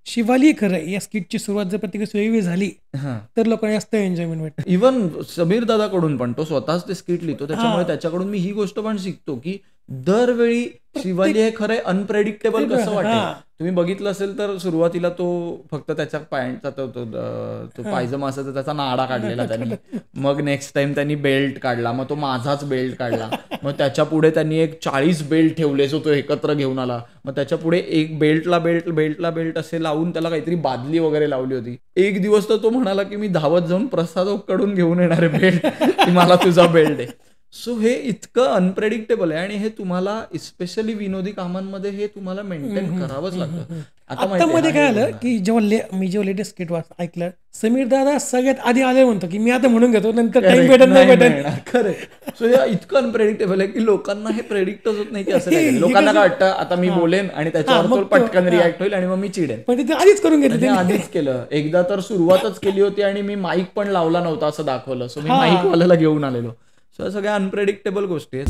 शिवाली खरं या स्किटची सुरुवात जर प्रत्येक वेगळी झाली तर लोकांना जास्त एन्जॉयमेंट भेटतं. इव्हन समीर दादाकडून पण, तो स्वतःच ते स्किट लिहितो, त्याच्यामुळे त्याच्याकडून मी ही गोष्ट पण शिकतो की दरवेळी शिवाली हे खरं अनप्रेडिक्टेबल कसं वाटेल. तुम्ही बघितलं असेल तर सुरुवातीला तो फक्त त्याच्या पॅन्टचा तो पायजमा असायचा त्याचा नाडा काढलेला त्यांनी, मग नेक्स्ट टाइम त्यांनी बेल्ट काढला, मग तो माझाच बेल्ट काढला, मग त्याच्या पुढे त्यांनी एक 40 बेल्ट ठेवले जो तो एकत्र घेऊन आला, मग त्याच्या पुढे एक बेल्टला बेल्ट असे लावून त्याला काहीतरी बादली वगैरे लावली होती. एक दिवस तर तो म्हणाला की मी धावत जाऊन प्रसादकडून घेऊन येणारे बेल्ट की मला तुझा बेल्ट आहे. सो हे इतकं अनप्रेडिक्टेबल आहे आणि हे तुम्हाला स्पेशली विनोदी कामांमध्ये हे तुम्हाला मेंटेन करावंच लागतं. आता मध्ये काय आलं की मी जेव्हा लेटेस्ट स्किट ऐकलं, समीर दादा सगळ्यात आधी आले म्हणतो की मी आता म्हणून घेतो, नंतर टाइम भेटत नाही. खरं. सो हे इतकं अनप्रेडिक्टेबल आहे की लोकांना हे प्रेडिक्टच होत नाही की असं काय. लोकांना काय वाटतं आता मी बोलेन आणि त्याच्यावर पटकन रिॲक्ट होईल आणि मग मी चिडेन, पण ते आधीच करून घेतलं. आधीच केलं. एकदा तर सुरुवातच केली होती आणि मी माईक पण लावला नव्हता असं दाखवलं, सो मी माईक वाल्याला घेऊन आलेलो. सो सगळ्या अनप्रेडिक्टेबल गोष्टी आहेत.